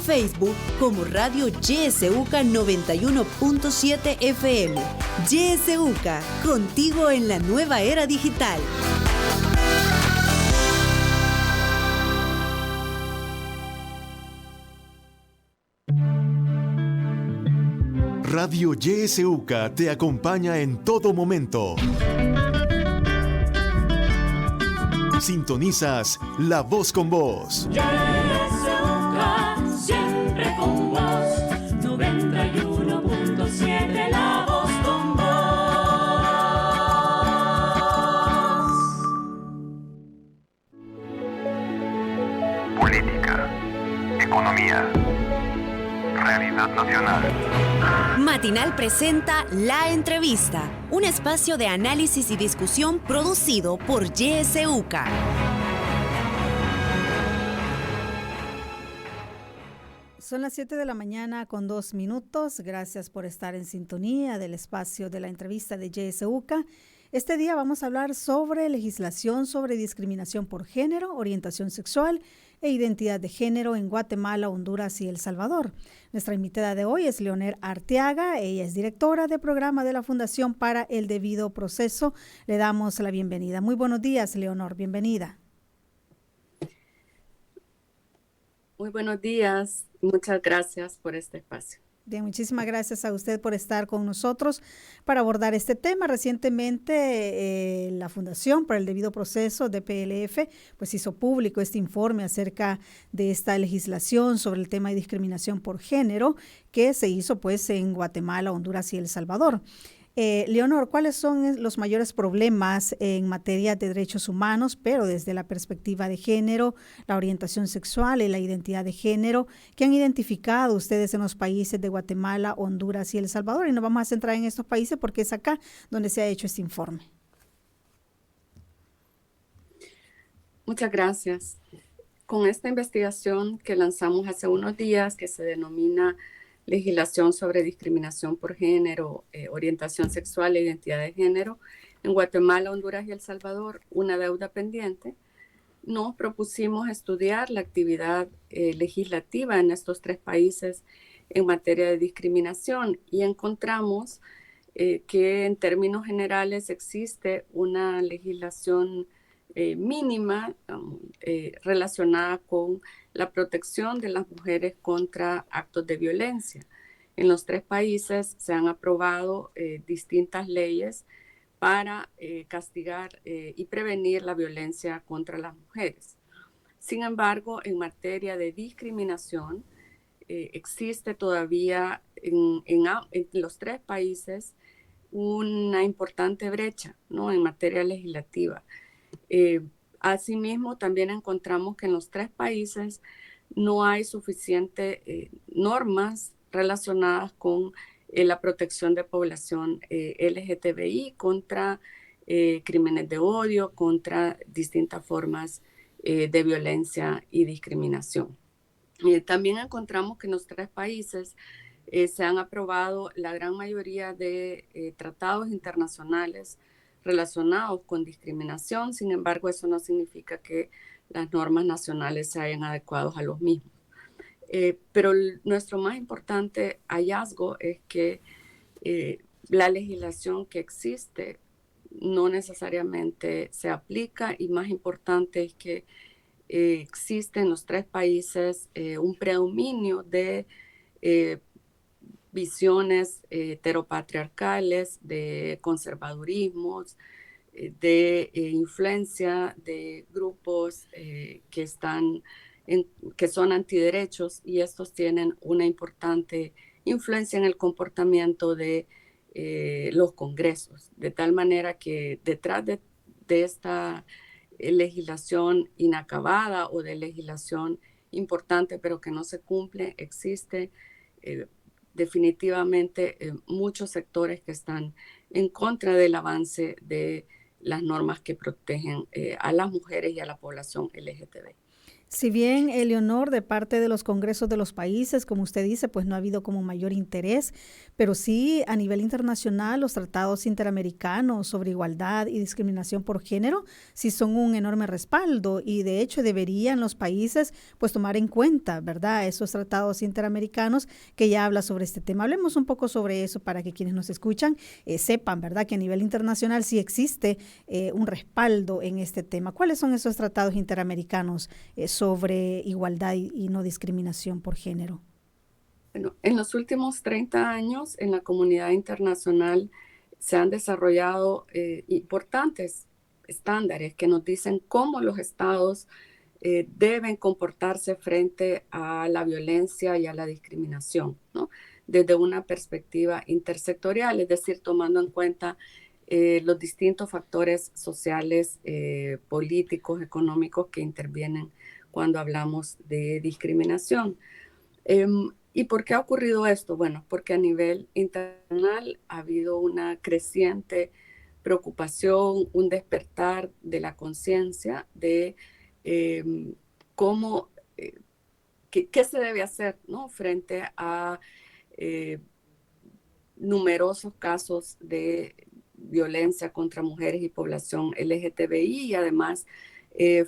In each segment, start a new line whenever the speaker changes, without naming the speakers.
Facebook como Radio YSUCA 91.7 FM. YSUCA, contigo en la nueva era digital.
Radio YSUCA te acompaña en todo momento. Sintonizas La Voz con Vos.
YSUCA, siempre con vos. 91.7 La Voz con
vos. Política, economía, realidad nacional.
Matinal presenta La Entrevista, un espacio de análisis y discusión producido por YSUCA.
Son las 7 de la mañana con 2 minutos. Gracias por estar en sintonía del espacio de La Entrevista de YSUCA. Este día vamos a hablar sobre legislación sobre discriminación por género, orientación sexual e identidad de género en Guatemala, Honduras y El Salvador. Nuestra invitada de hoy es Leonor Arteaga. Ella es directora de programa de la Fundación para el Debido Proceso. Le damos la bienvenida. Muy buenos días, Leonor. Bienvenida.
Muy buenos días. Muchas gracias por este espacio.
Bien, muchísimas gracias a usted por estar con nosotros para abordar este tema. Recientemente la Fundación para el Debido Proceso, DPLF, pues hizo público este informe acerca de esta legislación sobre el tema de discriminación por género que se hizo pues en Guatemala, Honduras y El Salvador. Leonor, ¿cuáles son los mayores problemas en materia de derechos humanos, pero desde la perspectiva de género, la orientación sexual y la identidad de género, que han identificado ustedes en los países de Guatemala, Honduras y El Salvador? Y nos vamos a centrar en estos países porque es acá donde se ha hecho este informe.
Muchas gracias. Con esta investigación que lanzamos hace unos días, que se denomina Legislación sobre discriminación por género, orientación sexual e identidad de género, en Guatemala, Honduras y El Salvador, una deuda pendiente, nos propusimos estudiar la actividad legislativa en estos 3 países en materia de discriminación y encontramos que en términos generales existe una legislación mínima relacionada con la protección de las mujeres contra actos de violencia. En los 3 países se han aprobado distintas leyes para castigar y prevenir la violencia contra las mujeres. Sin embargo, en materia de discriminación, existe todavía en los 3 países una importante brecha, ¿no?, en materia legislativa. Asimismo, también encontramos que en los 3 países no hay suficientes normas relacionadas con la protección de población LGTBI contra crímenes de odio, contra distintas formas de violencia y discriminación. También encontramos que en los 3 países se han aprobado la gran mayoría de tratados internacionales relacionados con discriminación. Sin embargo, eso no significa que las normas nacionales se hayan adecuado a los mismos. Pero nuestro más importante hallazgo es que la legislación que existe no necesariamente se aplica, y más importante es que existe en los 3 países un predominio de visiones heteropatriarcales, de conservadurismos, de influencia de grupos que son antiderechos, y estos tienen una importante influencia en el comportamiento de los congresos, de tal manera que detrás de esta legislación inacabada o de legislación importante pero que no se cumple, existe definitivamente muchos sectores que están en contra del avance de las normas que protegen a las mujeres y a la población LGTB.
Si bien, Eleonor, de parte de los congresos de los países, como usted dice, pues no ha habido como mayor interés, pero sí a nivel internacional los tratados interamericanos sobre igualdad y discriminación por género sí son un enorme respaldo y de hecho deberían los países pues tomar en cuenta, ¿verdad? Esos tratados interamericanos que ya habla sobre este tema. Hablemos un poco sobre eso para que quienes nos escuchan sepan, ¿verdad? Que a nivel internacional sí existe un respaldo en este tema. ¿Cuáles son esos tratados interamericanos sobre igualdad y no discriminación por género?
Bueno, en los últimos 30 años en la comunidad internacional se han desarrollado importantes estándares que nos dicen cómo los estados deben comportarse frente a la violencia y a la discriminación, ¿no? Desde una perspectiva intersectorial, es decir, tomando en cuenta los distintos factores sociales, políticos, económicos que intervienen cuando hablamos de discriminación. ¿Y por qué ha ocurrido esto? Bueno, porque a nivel internacional ha habido una creciente preocupación, un despertar de la conciencia de cómo, qué se debe hacer, ¿no? Frente a numerosos casos de violencia contra mujeres y población LGTBI y además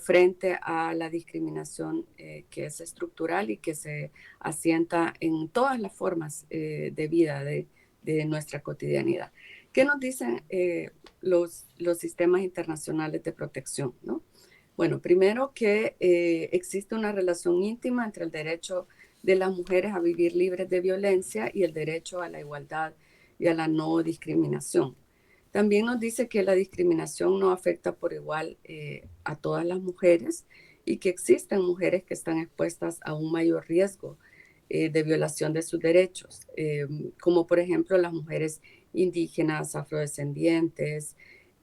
frente a la discriminación que es estructural y que se asienta en todas las formas de vida de nuestra cotidianidad. ¿Qué nos dicen los sistemas internacionales de protección, ¿no? Bueno, primero que existe una relación íntima entre el derecho de las mujeres a vivir libres de violencia y el derecho a la igualdad y a la no discriminación. También nos dice que la discriminación no afecta por igual a todas las mujeres y que existen mujeres que están expuestas a un mayor riesgo de violación de sus derechos, como por ejemplo las mujeres indígenas, afrodescendientes,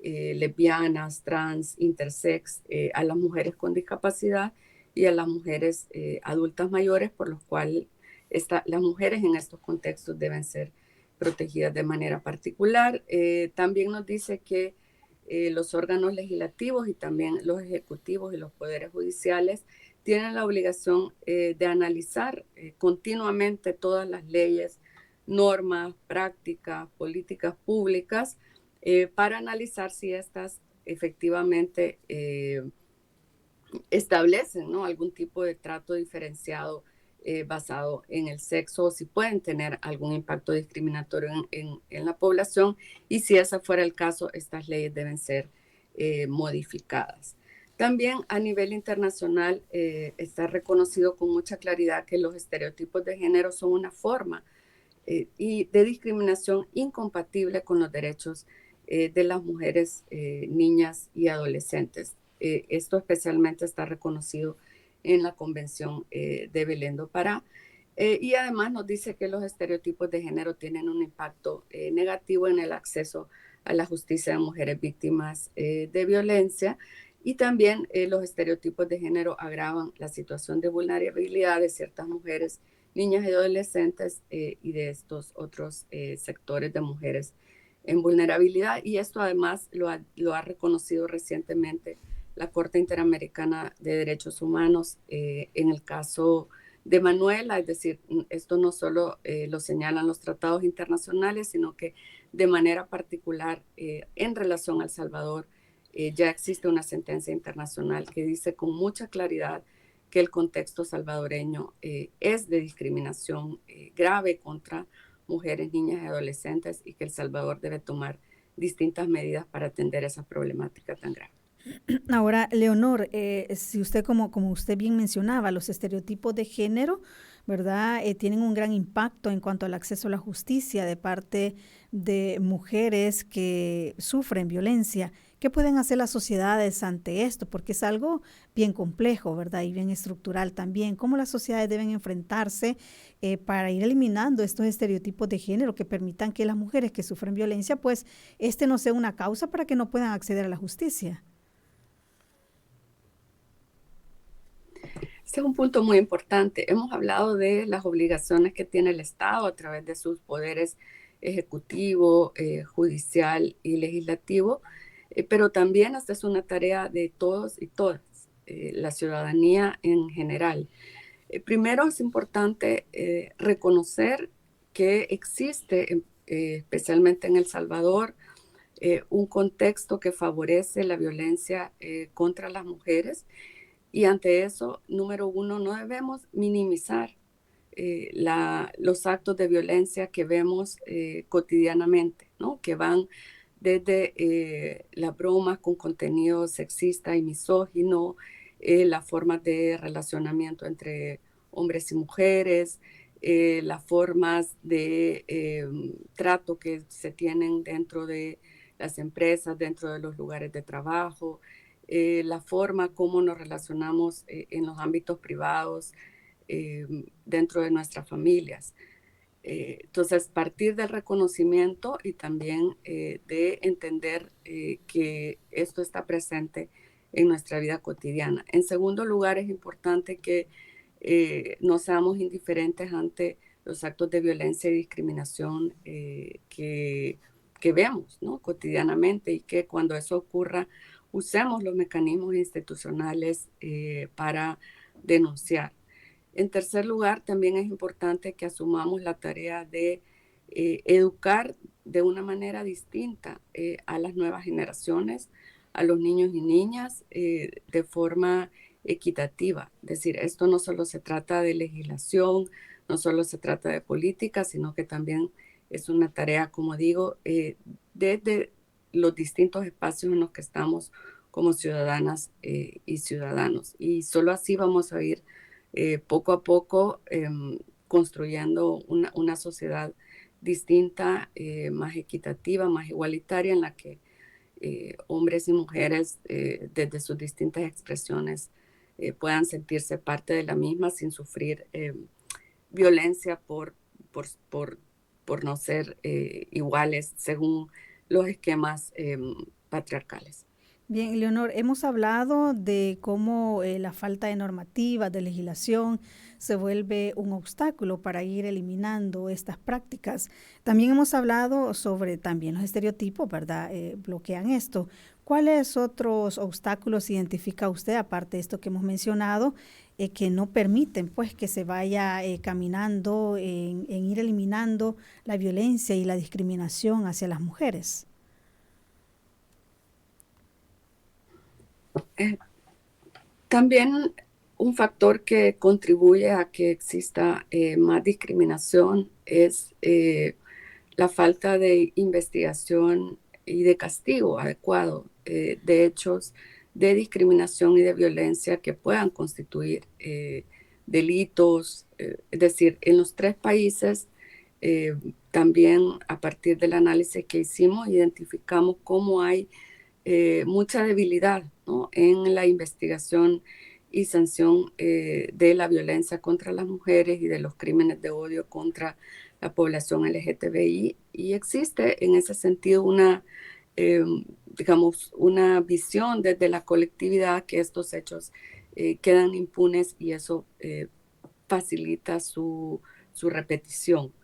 lesbianas, trans, intersex, a las mujeres con discapacidad y a las mujeres adultas mayores, por lo cual las mujeres en estos contextos deben ser protegidas de manera particular. También nos dice que los órganos legislativos y también los ejecutivos y los poderes judiciales tienen la obligación de analizar continuamente todas las leyes, normas, prácticas, políticas públicas para analizar si estas efectivamente establecen, ¿no?, algún tipo de trato diferenciado basado en el sexo o si pueden tener algún impacto discriminatorio en la población y si ese fuera el caso, estas leyes deben ser modificadas. También a nivel internacional está reconocido con mucha claridad que los estereotipos de género son una forma y de discriminación incompatible con los derechos de las mujeres, niñas y adolescentes. Esto especialmente está reconocido en la Convención de Belén do Pará. Y además nos dice que los estereotipos de género tienen un impacto negativo en el acceso a la justicia de mujeres víctimas de violencia y también los estereotipos de género agravan la situación de vulnerabilidad de ciertas mujeres, niñas y adolescentes y de estos otros sectores de mujeres en vulnerabilidad. Y esto además lo ha reconocido recientemente la Corte Interamericana de Derechos Humanos en el caso de Manuela, es decir, esto no solo lo señalan los tratados internacionales, sino que de manera particular en relación a El Salvador ya existe una sentencia internacional que dice con mucha claridad que el contexto salvadoreño es de discriminación grave contra mujeres, niñas y adolescentes y que El Salvador debe tomar distintas medidas para atender esa problemática tan grave.
Ahora, Leonor, si usted, como usted bien mencionaba, los estereotipos de género, ¿verdad? Tienen un gran impacto en cuanto al acceso a la justicia de parte de mujeres que sufren violencia. ¿Qué pueden hacer las sociedades ante esto? Porque es algo bien complejo, ¿verdad? Y bien estructural también. ¿Cómo las sociedades deben enfrentarse para ir eliminando estos estereotipos de género que permitan que las mujeres que sufren violencia, pues, no sea una causa para que no puedan acceder a la justicia?
Este es un punto muy importante. Hemos hablado de las obligaciones que tiene el Estado a través de sus poderes ejecutivo, judicial y legislativo, pero también esta es una tarea de todos y todas. la ciudadanía en general. Primero es importante reconocer que existe, especialmente en El Salvador, un contexto que favorece la violencia contra las mujeres, y ante eso, número uno, no debemos minimizar los actos de violencia que vemos cotidianamente, ¿no? Que van desde las bromas con contenido sexista y misógino, las formas de relacionamiento entre hombres y mujeres, las formas de trato que se tienen dentro de las empresas, dentro de los lugares de trabajo, la forma como nos relacionamos en los ámbitos privados, dentro de nuestras familias. Entonces, partir del reconocimiento y también de entender que esto está presente en nuestra vida cotidiana. En segundo lugar, es importante que no seamos indiferentes ante los actos de violencia y discriminación que vemos, ¿no? Cotidianamente, y que cuando eso ocurra usemos los mecanismos institucionales para denunciar. En tercer lugar, también es importante que asumamos la tarea de educar de una manera distinta a las nuevas generaciones, a los niños y niñas, de forma equitativa. Es decir, esto no solo se trata de legislación, no solo se trata de política, sino que también es una tarea, como digo, desde los distintos espacios en los que estamos como ciudadanas y ciudadanos. Y solo así vamos a ir poco a poco construyendo una sociedad distinta, más equitativa, más igualitaria, en la que hombres y mujeres desde sus distintas expresiones puedan sentirse parte de la misma sin sufrir violencia por no ser iguales según los esquemas patriarcales.
Bien, Leonor, hemos hablado de cómo la falta de normativa, de legislación, se vuelve un obstáculo para ir eliminando estas prácticas. También hemos hablado sobre también los estereotipos, ¿verdad? Bloquean esto. ¿Cuáles otros obstáculos identifica usted, aparte de esto que hemos mencionado, que no permiten pues que se vaya caminando en ir eliminando la violencia y la discriminación hacia las mujeres?
También un factor que contribuye a que exista más discriminación es la falta de investigación y de castigo adecuado de hechos de discriminación y de violencia que puedan constituir delitos. Es decir, en los 3 países, también a partir del análisis que hicimos, identificamos cómo hay mucha debilidad, ¿no?, en la investigación y sanción de la violencia contra las mujeres y de los crímenes de odio contra la población LGTBI. Y existe en ese sentido una visión desde la colectividad que estos hechos quedan impunes, y eso facilita su repetición.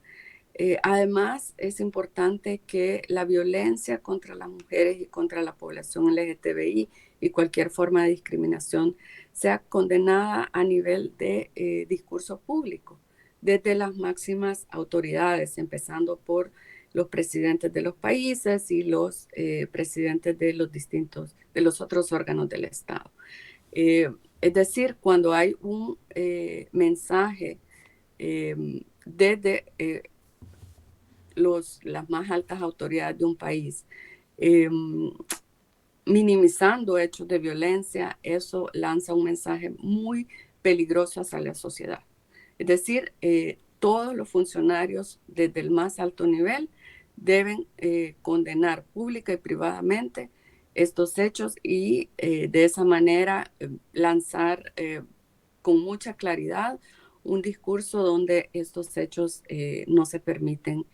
Además, es importante que la violencia contra las mujeres y contra la población LGTBI y cualquier forma de discriminación sea condenada a nivel de discurso público, desde las máximas autoridades, empezando por los presidentes de los países y los presidentes de los otros órganos del Estado. Es decir, cuando hay un mensaje desde las más altas autoridades de un país, minimizando hechos de violencia, eso lanza un mensaje muy peligroso hacia la sociedad. Es decir, todos los funcionarios desde el más alto nivel deben condenar pública y privadamente estos hechos y de esa manera lanzar con mucha claridad un discurso donde estos hechos no se permiten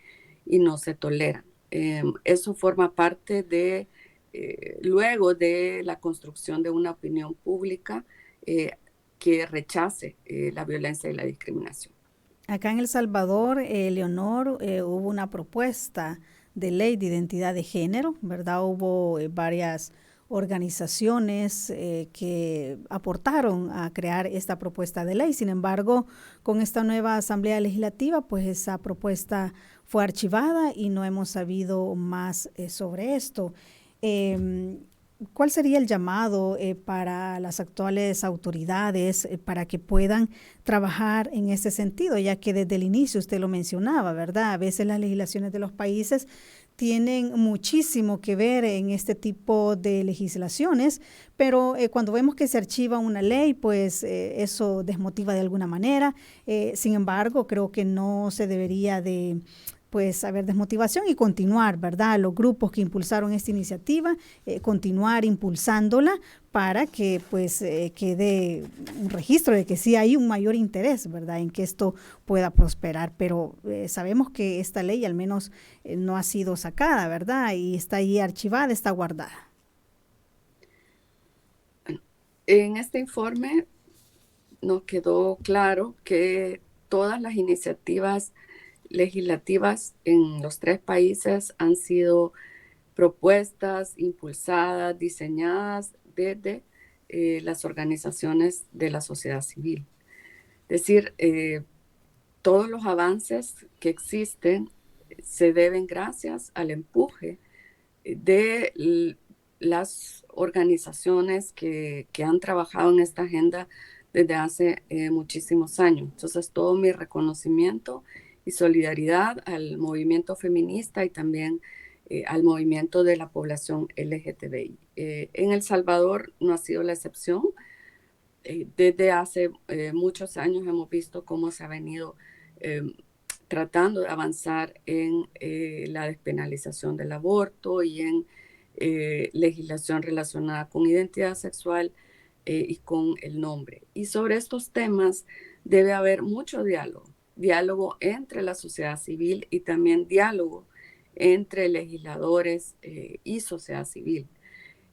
y no se toleran. Eso forma parte de luego de la construcción de una opinión pública que rechace la violencia y la discriminación.
Acá en El Salvador, Leonor, hubo una propuesta de ley de identidad de género, ¿verdad? Hubo varias organizaciones que aportaron a crear esta propuesta de ley. Sin embargo, con esta nueva Asamblea Legislativa, pues esa propuesta fue archivada y no hemos sabido más sobre esto. ¿Cuál sería el llamado para las actuales autoridades para que puedan trabajar en ese sentido? Ya que desde el inicio usted lo mencionaba, ¿verdad? A veces las legislaciones de los países tienen muchísimo que ver en este tipo de legislaciones, pero cuando vemos que se archiva una ley, pues eso desmotiva de alguna manera. Sin embargo, creo que no se debería de pues haber desmotivación y continuar, ¿verdad? Los grupos que impulsaron esta iniciativa, continuar impulsándola para que pues quede un registro de que sí hay un mayor interés, ¿verdad? En que esto pueda prosperar, pero sabemos que esta ley al menos no ha sido sacada, ¿verdad? Y está ahí archivada, está guardada.
En este informe nos quedó claro que todas las iniciativas legislativas en los 3 países han sido propuestas, impulsadas, diseñadas desde las organizaciones de la sociedad civil. Es decir, todos los avances que existen se deben gracias al empuje de las organizaciones que han trabajado en esta agenda desde hace muchísimos años. Entonces, todo mi reconocimiento y solidaridad al movimiento feminista y también al movimiento de la población LGTBI. En El Salvador no ha sido la excepción. Desde hace muchos años hemos visto cómo se ha venido tratando de avanzar en la despenalización del aborto y en legislación relacionada con identidad sexual y con el nombre. Y sobre estos temas debe haber mucho diálogo entre la sociedad civil y también diálogo entre legisladores y sociedad civil.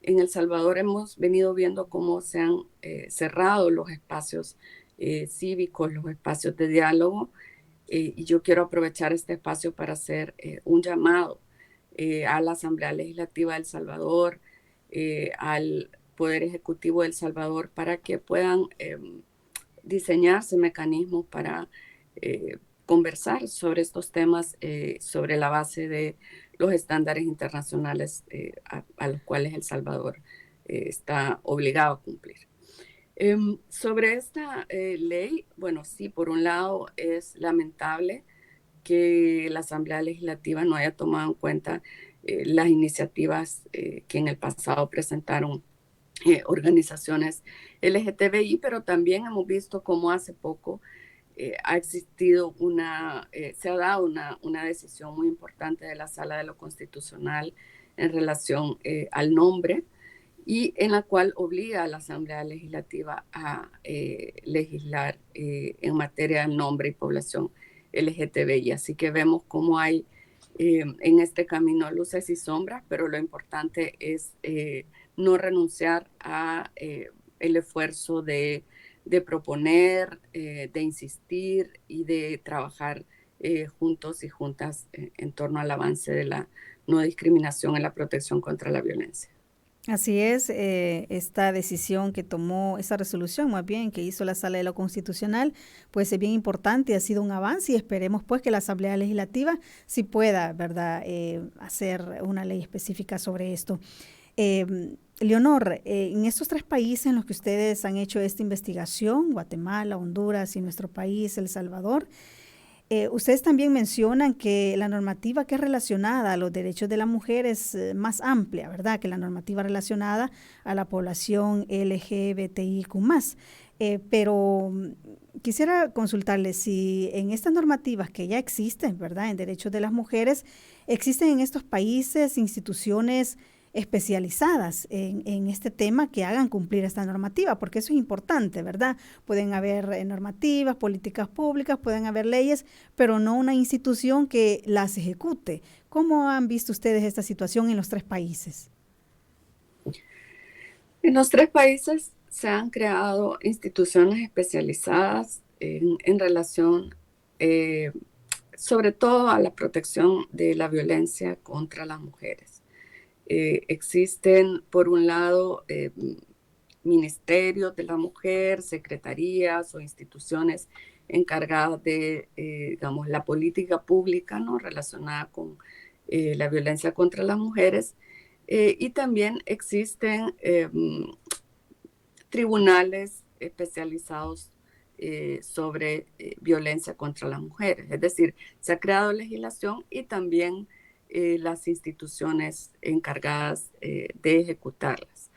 En El Salvador hemos venido viendo cómo se han cerrado los espacios cívicos, los espacios de diálogo, y yo quiero aprovechar este espacio para hacer un llamado a la Asamblea Legislativa de El Salvador, al Poder Ejecutivo de El Salvador, para que puedan diseñarse mecanismos para conversar sobre estos temas sobre la base de los estándares internacionales a los cuales El Salvador está obligado a cumplir. Sobre esta ley, bueno, sí, por un lado es lamentable que la Asamblea Legislativa no haya tomado en cuenta las iniciativas que en el pasado presentaron organizaciones LGTBI, pero también hemos visto cómo hace poco ha existido se ha dado una decisión muy importante de la Sala de lo Constitucional en relación al nombre y en la cual obliga a la Asamblea Legislativa a legislar en materia de nombre y población LGTBI. Así que vemos cómo hay en este camino luces y sombras, pero lo importante es no renunciar a el esfuerzo de proponer, de insistir y de trabajar juntos y juntas en torno al avance de la no discriminación en la protección contra la violencia.
Así es, esta decisión que tomó, esta resolución más bien que hizo la Sala de lo Constitucional, pues es bien importante, ha sido un avance y esperemos pues que la Asamblea Legislativa sí pueda, ¿verdad?, hacer una ley específica sobre esto. Leonor, en estos 3 países en los que ustedes han hecho esta investigación, Guatemala, Honduras y nuestro país, El Salvador, ustedes también mencionan que la normativa que es relacionada a los derechos de la mujer es más amplia, ¿verdad?, que la normativa relacionada a la población LGBTIQ+. Pero quisiera consultarles si en estas normativas que ya existen, ¿verdad?, en derechos de las mujeres, existen en estos países instituciones especializadas en este tema que hagan cumplir esta normativa, porque eso es importante, ¿verdad? Pueden haber normativas, políticas públicas, pueden haber leyes, pero no una institución que las ejecute. ¿Cómo han visto ustedes esta situación en los 3 países?
En los 3 países se han creado instituciones especializadas en relación sobre todo a la protección de la violencia contra las mujeres. Existen, por un lado, ministerios de la mujer, secretarías o instituciones encargadas de, digamos, la política pública, ¿no?, relacionada con la violencia contra las mujeres. Y también existen tribunales especializados sobre violencia contra las mujeres. Es decir, se ha creado legislación y también las instituciones encargadas de ejecutarlas.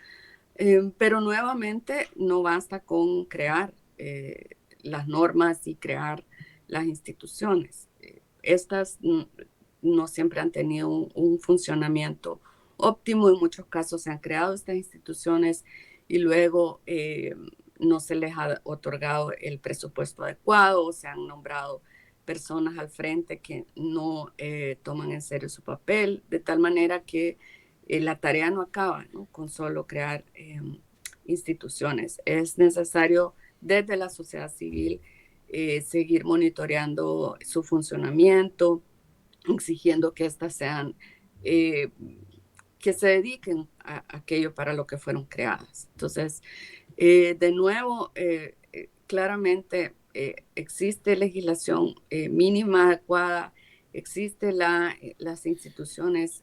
Pero nuevamente no basta con crear las normas y crear las instituciones. Estas no siempre han tenido un funcionamiento óptimo. En muchos casos se han creado estas instituciones y luego no se les ha otorgado el presupuesto adecuado, o se han nombrado personas al frente que no toman en serio su papel, de tal manera que la tarea no acaba, ¿no?, con solo crear instituciones. Es necesario desde la sociedad civil seguir monitoreando su funcionamiento, exigiendo que éstas sean, que se dediquen a aquello para lo que fueron creadas. Entonces, de nuevo, claramente existe legislación mínima adecuada, existen las instituciones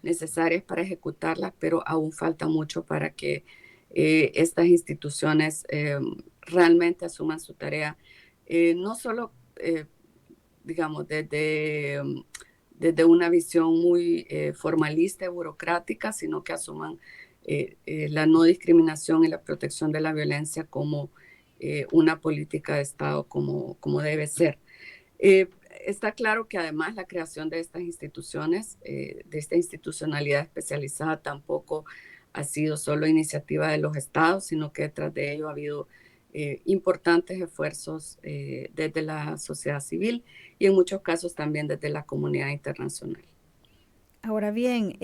necesarias para ejecutarlas, pero aún falta mucho para que estas instituciones realmente asuman su tarea, no solo, digamos, desde una visión muy formalista y burocrática, sino que asuman la no discriminación y la protección de la violencia como una política de Estado como debe ser. Está claro que además la creación de estas instituciones, de esta institucionalidad especializada, tampoco ha sido solo iniciativa de los estados, sino que detrás de ello ha habido importantes esfuerzos desde la sociedad civil y en muchos casos también desde la comunidad internacional.
Ahora bien,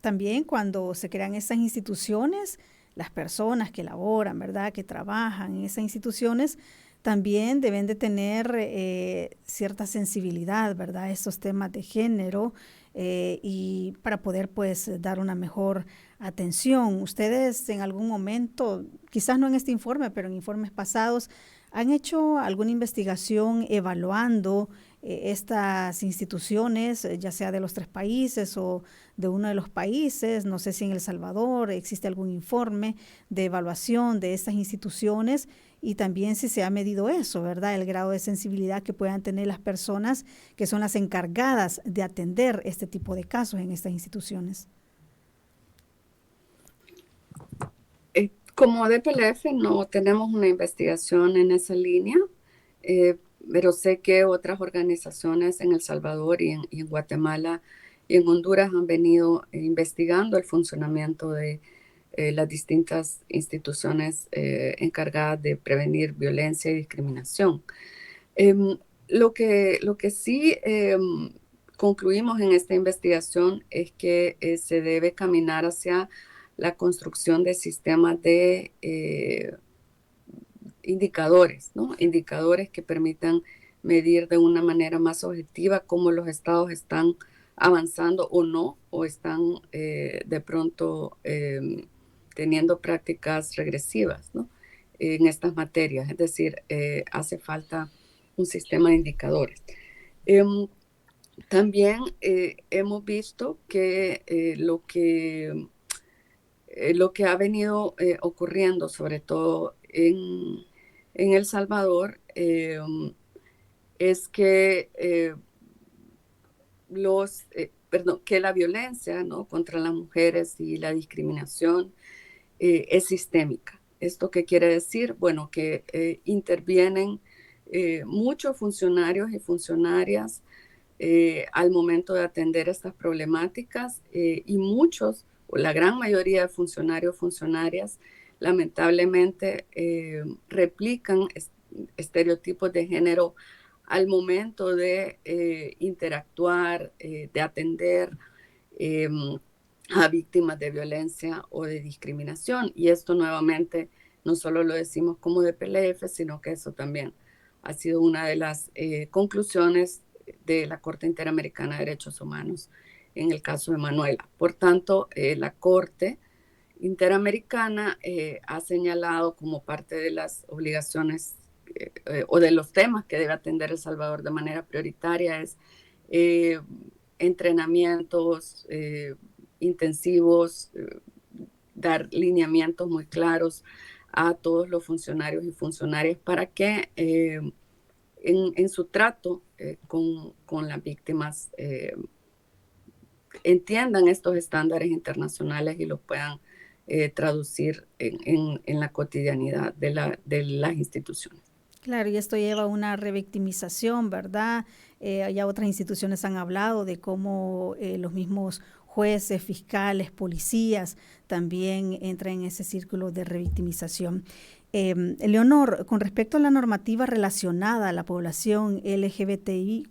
también cuando se crean estas instituciones, las personas que laboran, ¿verdad?, que trabajan en esas instituciones, también deben de tener cierta sensibilidad, ¿verdad?, a estos temas de género y para poder, pues, dar una mejor atención. Ustedes en algún momento, quizás no en este informe, pero en informes pasados, ¿han hecho alguna investigación evaluando estas instituciones, ya sea de los 3 países o de uno de los países? No sé si en El Salvador existe algún informe de evaluación de estas instituciones y también si se ha medido eso, ¿verdad?, el grado de sensibilidad que puedan tener las personas que son las encargadas de atender este tipo de casos en estas instituciones.
Como DPLF no tenemos una investigación en esa línea, pero sé que otras organizaciones en El Salvador y en Guatemala y en Honduras han venido investigando el funcionamiento de las distintas instituciones encargadas de prevenir violencia y discriminación. Lo que sí concluimos en esta investigación es que se debe caminar hacia la construcción de sistemas de indicadores, ¿no?, indicadores que permitan medir de una manera más objetiva cómo los estados están avanzando o no, o están de pronto teniendo prácticas regresivas, ¿no?, en estas materias. Es decir, hace falta un sistema de indicadores. También hemos visto que lo que ha venido ocurriendo, sobre todo en El Salvador, es que, que la violencia, ¿no?, contra las mujeres y la discriminación es sistémica. ¿Esto qué quiere decir? Bueno, que intervienen muchos funcionarios y funcionarias al momento de atender estas problemáticas y muchos, o la gran mayoría de funcionarios, funcionarias, lamentablemente replican estereotipos de género al momento de interactuar, de atender a víctimas de violencia o de discriminación. Y esto nuevamente no solo lo decimos como DPLF, sino que eso también ha sido una de las conclusiones de la Corte Interamericana de Derechos Humanos en el caso de Manuela. Por tanto, la Corte Interamericana ha señalado como parte de las obligaciones o de los temas que debe atender El Salvador de manera prioritaria es entrenamientos intensivos, dar lineamientos muy claros a todos los funcionarios y funcionarias para que en su trato con las víctimas entiendan estos estándares internacionales y los puedan traducir en la cotidianidad de las instituciones.
Claro, y esto lleva a una revictimización, ¿verdad? Ya otras instituciones han hablado de cómo los mismos jueces, fiscales, policías también entran en ese círculo de revictimización. Leonor, con respecto a la normativa relacionada a la población LGBTIQ+,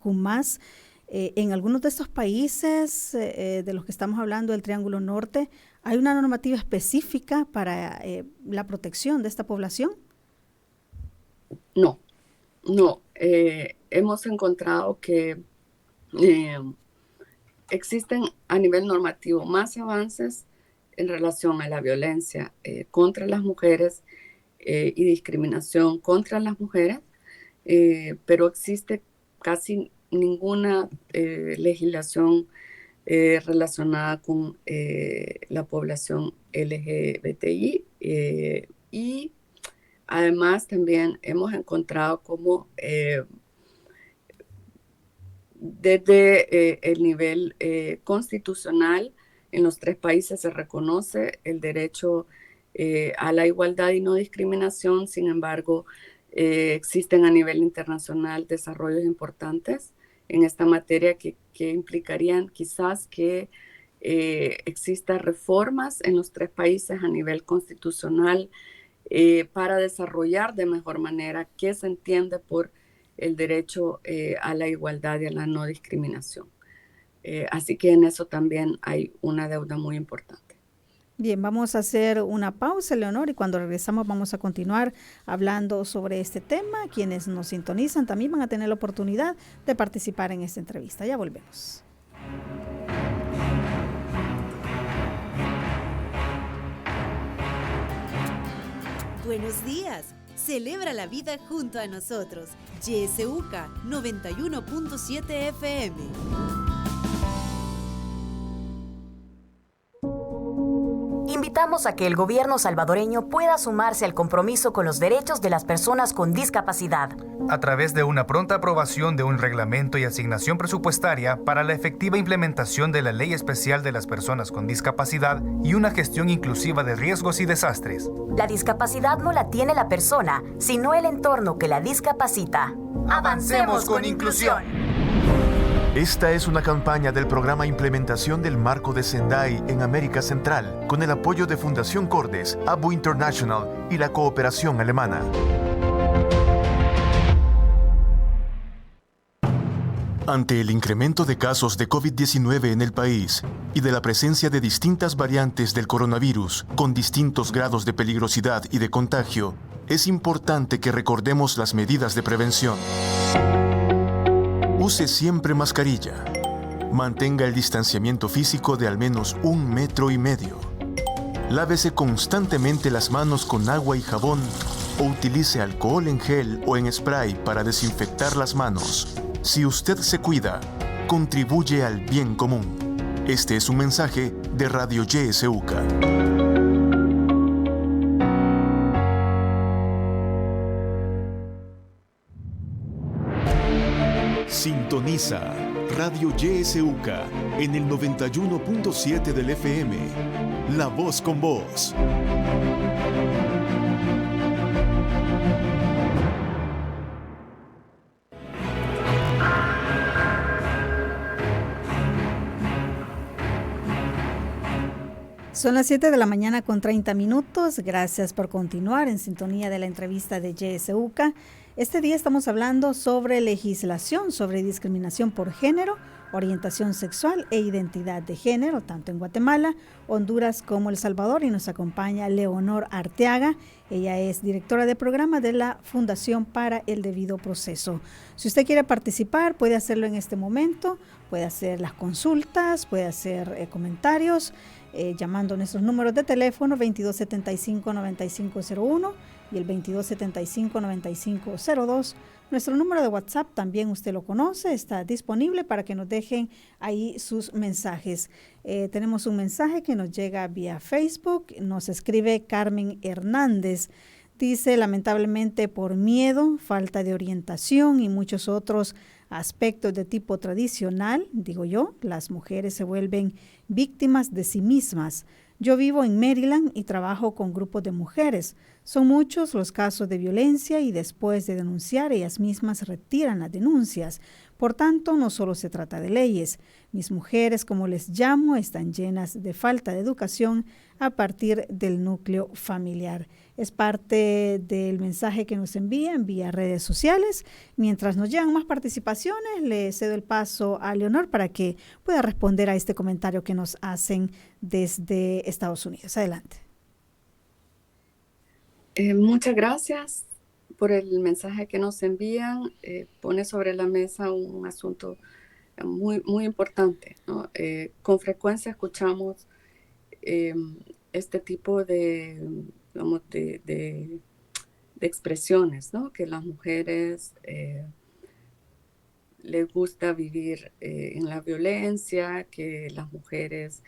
en algunos de estos países de los que estamos hablando del Triángulo Norte, ¿hay una normativa específica para la protección de esta población?
No. Hemos encontrado que existen a nivel normativo más avances en relación a la violencia contra las mujeres y discriminación contra las mujeres, pero existe casi ninguna legislación relacionada con la población LGBTI y además también hemos encontrado como desde el nivel constitucional en los 3 países se reconoce el derecho a la igualdad y no discriminación. Sin embargo, existen a nivel internacional desarrollos importantes en esta materia que implicarían quizás que existan reformas en los 3 países a nivel constitucional para desarrollar de mejor manera qué se entiende por el derecho a la igualdad y a la no discriminación. Así que en eso también hay una deuda muy importante.
Bien, vamos a hacer una pausa, Leonor, y cuando regresamos vamos a continuar hablando sobre este tema. Quienes nos sintonizan también van a tener la oportunidad de participar en esta entrevista. Ya volvemos.
Buenos días. Celebra la vida junto a nosotros. YSUCA 91.7 FM.
Invitamos a que el gobierno salvadoreño pueda sumarse al compromiso con los derechos de las personas con discapacidad.
A través de una pronta aprobación de un reglamento y asignación presupuestaria para la efectiva implementación de la Ley Especial de las Personas con Discapacidad y una gestión inclusiva de riesgos y desastres.
La discapacidad no la tiene la persona, sino el entorno que la discapacita. ¡Avancemos con inclusión!
Esta es una campaña del programa Implementación del Marco de Sendai en América Central, con el apoyo de Fundación Cordes, ABU International y la cooperación alemana. Ante el incremento de casos de COVID-19 en el país y de la presencia de distintas variantes del coronavirus con distintos grados de peligrosidad y de contagio, es importante que recordemos las medidas de prevención. Use siempre mascarilla. Mantenga el distanciamiento físico de al menos 1,5 metros. Lávese constantemente las manos con agua y jabón o utilice alcohol en gel o en spray para desinfectar las manos. Si usted se cuida, contribuye al bien común. Este es un mensaje de Radio YSUCA. Sintoniza Radio YSUCA en el 91.7 del FM. La voz con vos.
Son las 7 de la mañana con 30 minutos. Gracias por continuar en sintonía de la entrevista de YSUCA. Este día estamos hablando sobre legislación sobre discriminación por género orientación sexual e identidad de género, tanto en Guatemala, Honduras como El Salvador, y nos acompaña Leonor Arteaga. Ella es directora de programa de la Fundación para el Debido Proceso. Si usted quiere participar, puede hacerlo en este momento, puede hacer las consultas, puede hacer comentarios, llamando a nuestros números de teléfono 2275-9501 y el 2275-9502. Nuestro número de WhatsApp también usted lo conoce, está disponible para que nos dejen ahí sus mensajes. Tenemos un mensaje que nos llega vía Facebook, nos escribe Carmen Hernández. Dice, lamentablemente por miedo, falta de orientación y muchos otros aspectos de tipo tradicional, digo yo, las mujeres se vuelven víctimas de sí mismas. Yo vivo en Maryland y trabajo con grupos de mujeres. Son muchos los casos de violencia y después de denunciar, ellas mismas retiran las denuncias. Por tanto, no solo se trata de leyes. Mis mujeres, como les llamo, están llenas de falta de educación a partir del núcleo familiar. Es parte del mensaje que nos envían vía redes sociales. Mientras nos llegan más participaciones, le cedo el paso a Leonor para que pueda responder a este comentario que nos hacen desde Estados Unidos. Adelante.
Muchas gracias por el mensaje que nos envían. Pone sobre la mesa un asunto muy, muy importante, ¿no? Con frecuencia escuchamos este tipo de expresiones, ¿no? Que las mujeres les gusta vivir en la violencia, que las mujeres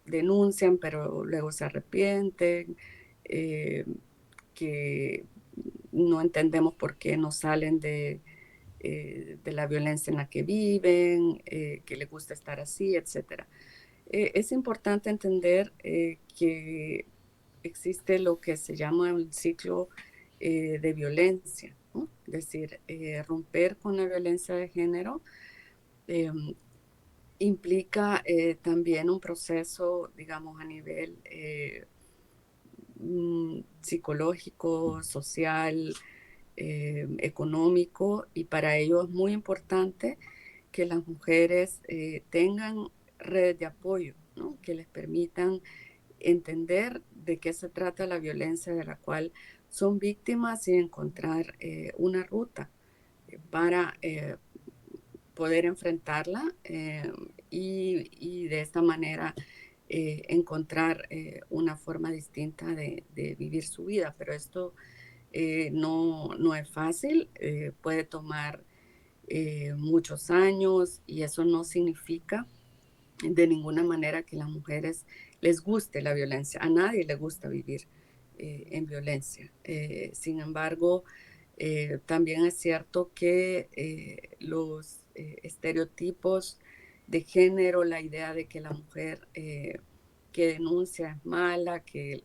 denuncian pero luego se arrepienten, que no entendemos por qué no salen de la violencia en la que viven, que les gusta estar así, etc. Es importante entender que existe lo que se llama un ciclo de violencia, ¿no? Es decir, romper con la violencia de género implica también un proceso, digamos, a nivel psicológico, social, económico, y para ello es muy importante que las mujeres tengan redes de apoyo, ¿no? Que les permitan entender de qué se trata la violencia de la cual son víctimas y encontrar una ruta para poder enfrentarla y de esta manera encontrar una forma distinta de vivir su vida. Pero esto no es fácil, puede tomar muchos años, y eso no significa de ninguna manera que a las mujeres les guste la violencia. A nadie le gusta vivir en violencia. Sin embargo, también es cierto que los estereotipos de género, la idea de que la mujer que denuncia es mala, que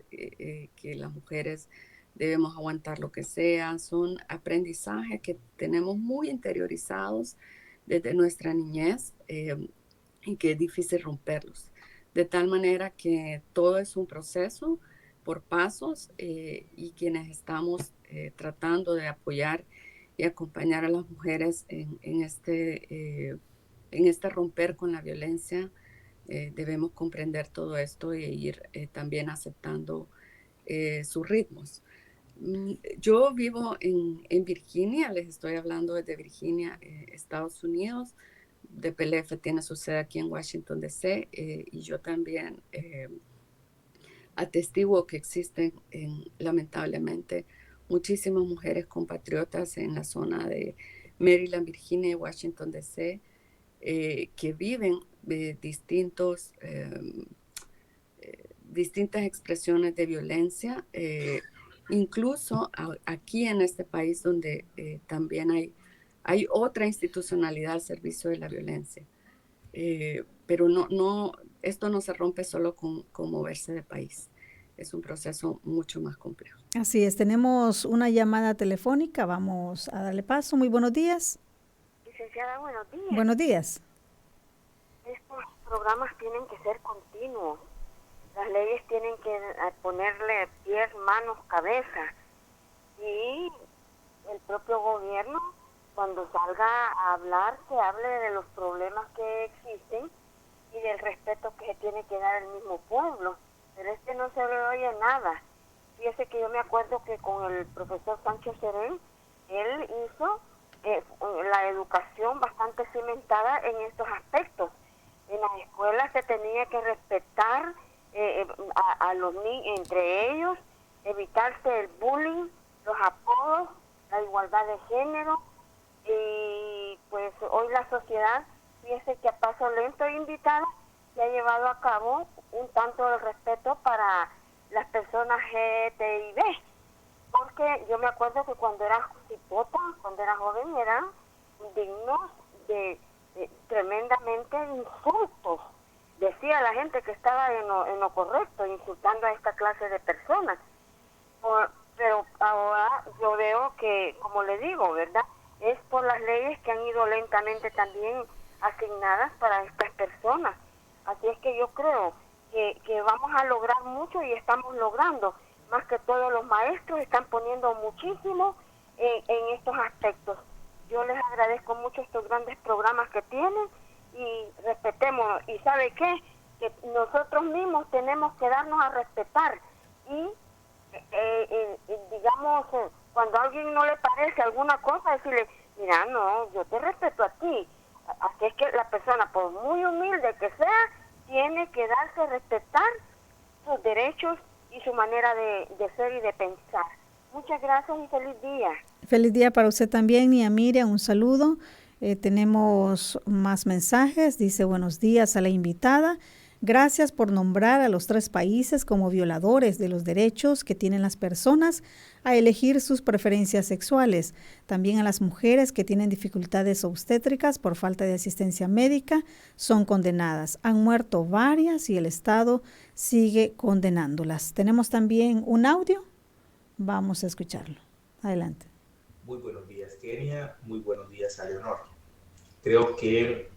las mujeres debemos aguantar lo que sea, son aprendizajes que tenemos muy interiorizados desde nuestra niñez y que es difícil romperlos. De tal manera que todo es un proceso por pasos y quienes estamos tratando de apoyar y acompañar a las mujeres en este romper con la violencia, debemos comprender todo esto e ir también aceptando sus ritmos. Yo vivo en Virginia, les estoy hablando desde Virginia, Estados Unidos. DPLF tiene su sede aquí en Washington, D.C., y yo también atestiguo que existen lamentablemente muchísimas mujeres compatriotas en la zona de Maryland, Virginia y Washington, D.C., que viven distintas expresiones de violencia, incluso aquí en este país donde también hay otra institucionalidad al servicio de la violencia. Pero esto no se rompe solo con moverse de país. Es un proceso mucho más complejo.
Así es, tenemos una llamada telefónica, vamos a darle paso. Muy buenos días.
Licenciada, buenos días.
Buenos días.
Estos programas tienen que ser continuos. Las leyes tienen que ponerle pies, manos, cabeza. Y el propio gobierno, cuando cuando salga a hablar, se hable de los problemas que existen y del respeto que se tiene que dar al mismo pueblo. Pero es que no se le oye nada. Fíjese que yo me acuerdo que con el profesor Sancho Serén, él hizo la educación bastante cimentada en estos aspectos. En las escuelas se tenía que respetar a los niños entre ellos, evitarse el bullying, los apodos, la igualdad de género. Y pues hoy la sociedad, fíjese que a paso lento e invitada, se ha llevado a cabo un tanto de respeto para las personas LGTB, porque yo me acuerdo que cuando era cipota, cuando era joven, eran dignos de tremendamente insultos. Decía la gente que estaba en lo correcto, insultando a esta clase de personas. Pero ahora yo veo que, como le digo, ¿verdad?, es por las leyes que han ido lentamente también asignadas para estas personas. Así es que yo creo que vamos a lograr mucho y estamos logrando. Más que todos los maestros están poniendo muchísimo en estos aspectos. Yo les agradezco mucho estos grandes programas que tienen y respetemos. ¿Y sabe qué? Que nosotros mismos tenemos que darnos a respetar y digamos, cuando a alguien no le parece alguna cosa, decirle, mira, no, yo te respeto a ti. Así es que la persona, por muy humilde que sea, tiene que darse a respetar sus derechos y su manera de ser y de pensar. Muchas gracias y feliz día.
Feliz día para usted también, y a Miriam, un saludo. Tenemos más mensajes. Dice, buenos días a la invitada. Gracias por nombrar a los 3 países como violadores de los derechos que tienen las personas a elegir sus preferencias sexuales. También a las mujeres que tienen dificultades obstétricas por falta de asistencia médica son condenadas. Han muerto varias y el Estado sigue condenándolas. Tenemos también un audio. Vamos a escucharlo. Adelante.
Muy buenos días, Kenia. Muy buenos días, a Leonor. Creo que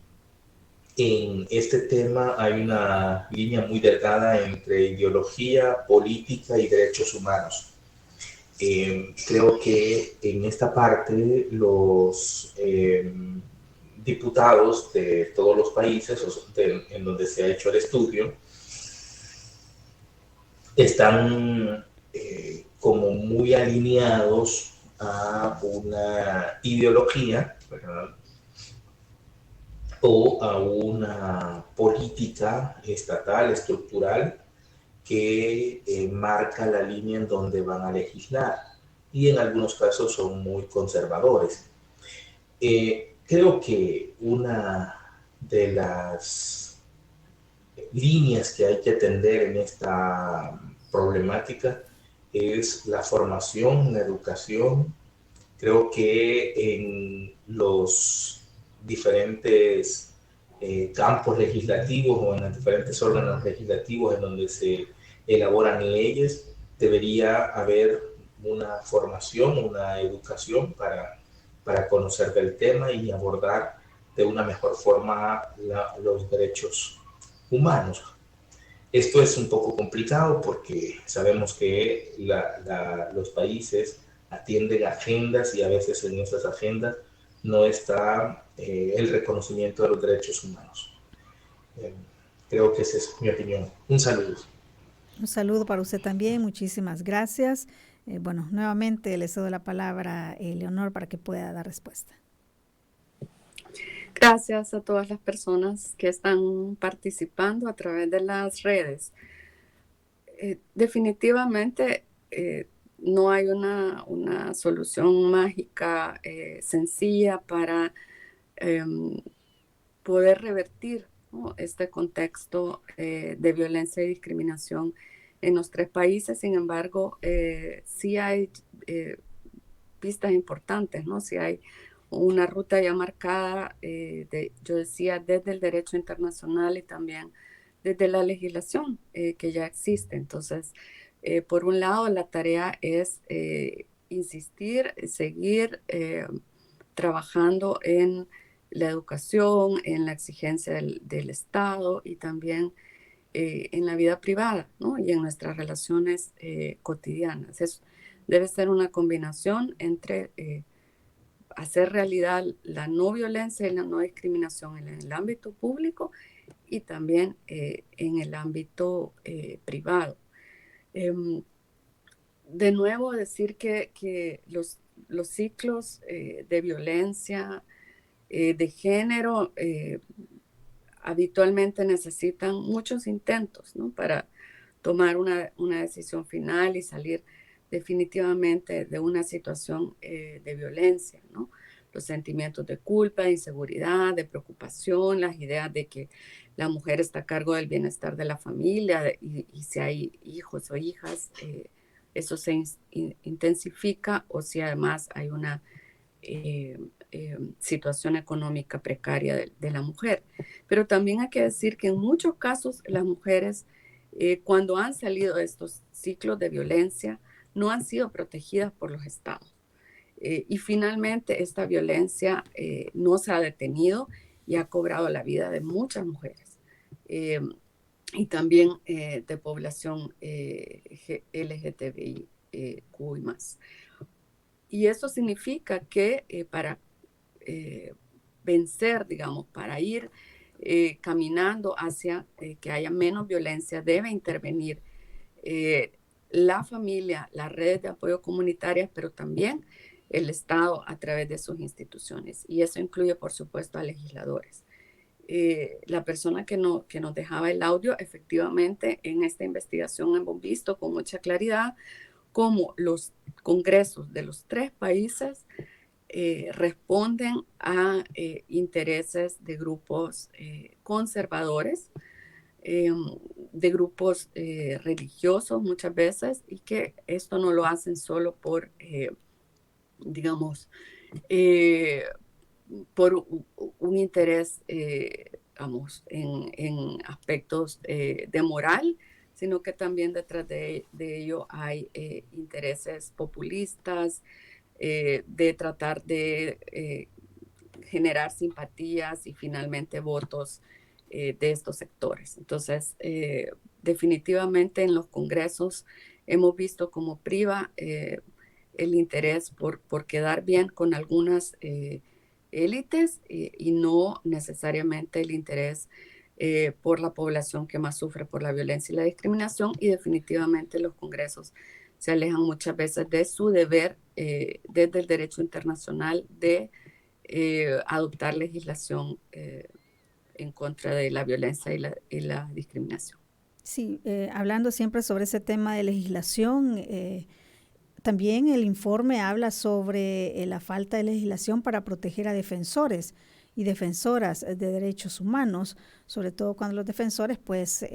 en este tema hay una línea muy delgada entre ideología, política y derechos humanos. Creo que en esta parte los diputados de todos los países en donde se ha hecho el estudio están como muy alineados a una ideología, ¿verdad?, o a una política estatal, estructural, que marca la línea en donde van a legislar, y en algunos casos son muy conservadores. Creo que una de las líneas que hay que atender en esta problemática es la formación, la educación. Creo que en los diferentes campos legislativos o en los diferentes órganos legislativos en donde se elaboran leyes, debería haber una formación, una educación para conocer del tema y abordar de una mejor forma los derechos humanos. Esto es un poco complicado porque sabemos que los países atienden agendas y a veces en esas agendas no está el reconocimiento de los derechos humanos. Creo que esa es mi opinión. Un saludo.
Un saludo para usted también. Muchísimas gracias. Bueno, nuevamente le cedo la palabra a Leonor para que pueda dar respuesta.
Gracias a todas las personas que están participando a través de las redes. Definitivamente no hay una solución mágica sencilla para poder revertir, ¿no?, este contexto de violencia y discriminación en los 3 países. Sin embargo, sí hay pistas importantes, ¿no? Sí hay una ruta ya marcada, yo decía, desde el derecho internacional y también desde la legislación que ya existe. Entonces, por un lado, la tarea es insistir, seguir trabajando en la educación, en la exigencia del Estado y también en la vida privada, ¿no?, y en nuestras relaciones cotidianas. Debe ser una combinación entre hacer realidad la no violencia y la no discriminación en el ámbito público y también en el ámbito privado. De nuevo, decir que los ciclos de violencia de género habitualmente necesitan muchos intentos, ¿no? Para tomar una decisión final y salir definitivamente de una situación de violencia, ¿no? Los sentimientos de culpa, de inseguridad, de preocupación, las ideas de que la mujer está a cargo del bienestar de la familia y si hay hijos o hijas, eso se intensifica, o si además hay una situación económica precaria de la mujer. Pero también hay que decir que en muchos casos las mujeres, cuando han salido de estos ciclos de violencia, no han sido protegidas por los estados. Y finalmente esta violencia no se ha detenido y ha cobrado la vida de muchas mujeres y también de población LGTBIQ y más. Y eso significa que para vencer, digamos, para ir caminando hacia que haya menos violencia, debe intervenir la familia, las redes de apoyo comunitarias, pero también el Estado a través de sus instituciones. Y eso incluye, por supuesto, a legisladores. La persona que nos dejaba el audio, efectivamente, en esta investigación hemos visto con mucha claridad cómo los congresos de los 3 países responden a intereses de grupos conservadores, de grupos religiosos muchas veces, y que esto no lo hacen solo por, digamos, por un interés, digamos, en aspectos de moral, sino que también detrás de ello hay intereses populistas, de tratar de generar simpatías y finalmente votos de estos sectores. Entonces, definitivamente en los congresos hemos visto cómo priva el interés por quedar bien con algunas élites y no necesariamente el interés por la población que más sufre por la violencia y la discriminación, y definitivamente los congresos se alejan muchas veces de su deber desde el derecho internacional de adoptar legislación en contra de la violencia y la discriminación.
Sí, hablando siempre sobre ese tema de legislación, también el informe habla sobre la falta de legislación para proteger a defensores y defensoras de derechos humanos, sobre todo cuando los defensores, pues,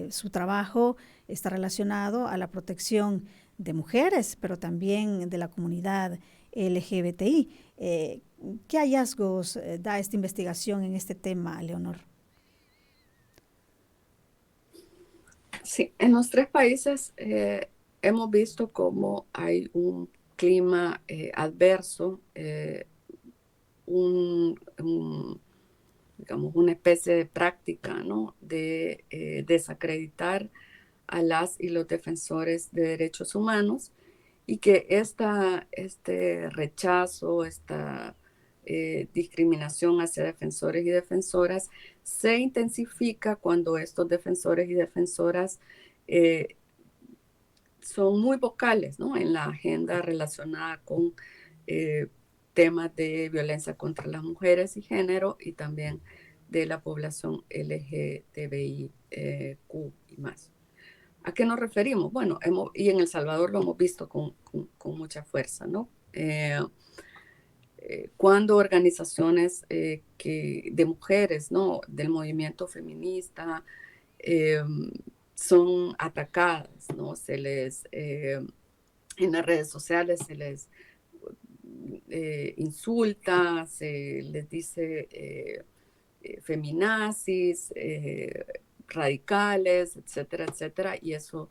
su trabajo está relacionado a la protección de mujeres, pero también de la comunidad LGBTI. ¿Qué hallazgos da esta investigación en este tema, Leonor?
Sí, en los 3 países hemos visto cómo hay un clima adverso, digamos, una especie de práctica, ¿no? De desacreditar a las y los defensores de derechos humanos, y que este rechazo, esta discriminación hacia defensores y defensoras se intensifica cuando estos defensores y defensoras son muy vocales, ¿no? En la agenda relacionada con temas de violencia contra las mujeres y género, y también de la población LGTBIQ y más. ¿A qué nos referimos? Bueno, y en El Salvador lo hemos visto con mucha fuerza, ¿no? Cuando organizaciones de mujeres, ¿no? Del movimiento feminista son atacadas, ¿no? En las redes sociales se les insulta, se les dice feminazis, radicales, etcétera, etcétera, y eso,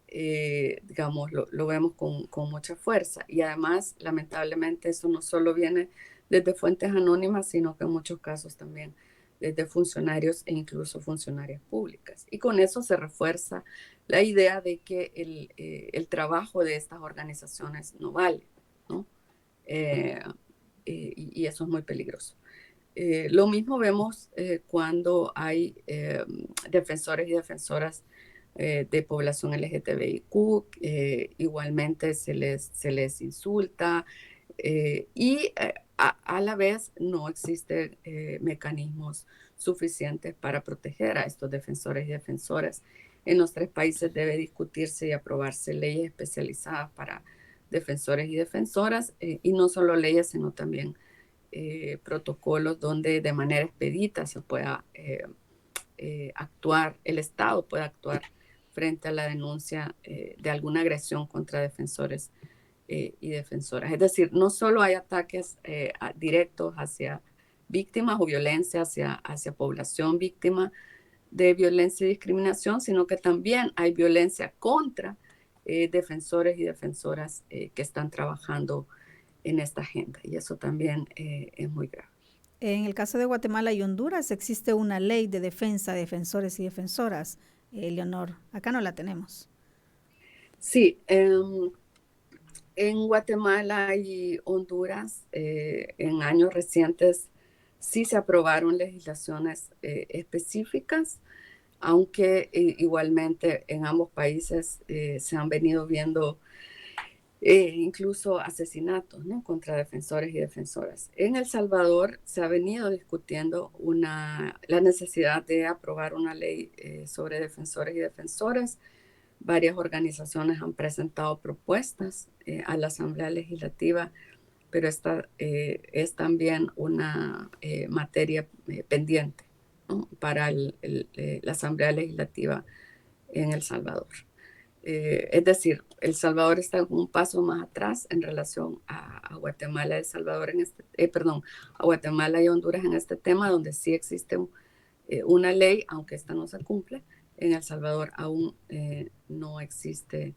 digamos, lo vemos con mucha fuerza. Y además, lamentablemente, eso no solo viene desde fuentes anónimas, sino que en muchos casos también desde funcionarios e incluso funcionarias públicas. Y con eso se refuerza la idea de que el trabajo de estas organizaciones no vale, ¿no? y eso es muy peligroso. Lo mismo vemos cuando hay defensores y defensoras de población LGTBIQ, igualmente se les insulta y a la vez no existen mecanismos suficientes para proteger a estos defensores y defensoras. En los 3 países debe discutirse y aprobarse leyes especializadas para defensores y defensoras, y no solo leyes, sino también protocolos donde de manera expedita se pueda actuar, el Estado pueda actuar frente a la denuncia de alguna agresión contra defensores y defensoras. Es decir, no solo hay ataques directos hacia víctimas o violencia hacia población víctima de violencia y discriminación, sino que también hay violencia contra defensores y defensoras que están trabajando en esta agenda, y eso también es muy grave.
En el caso de Guatemala y Honduras existe una ley de defensa de defensores y defensoras, Leonor. Acá no la tenemos.
Sí, en Guatemala y Honduras en años recientes sí se aprobaron legislaciones específicas, aunque igualmente en ambos países se han venido viendo incluso asesinatos, ¿no?, contra defensores y defensoras. En El Salvador se ha venido discutiendo la necesidad de aprobar una ley sobre defensores y defensoras. Varias organizaciones han presentado propuestas a la Asamblea Legislativa, pero esta es también una materia pendiente, ¿no?, para la Asamblea Legislativa en El Salvador. Es decir, El Salvador está un paso más atrás en relación a Guatemala, a Guatemala y Honduras en este tema, donde sí existe una ley, aunque esta no se cumple. En El Salvador aún no existe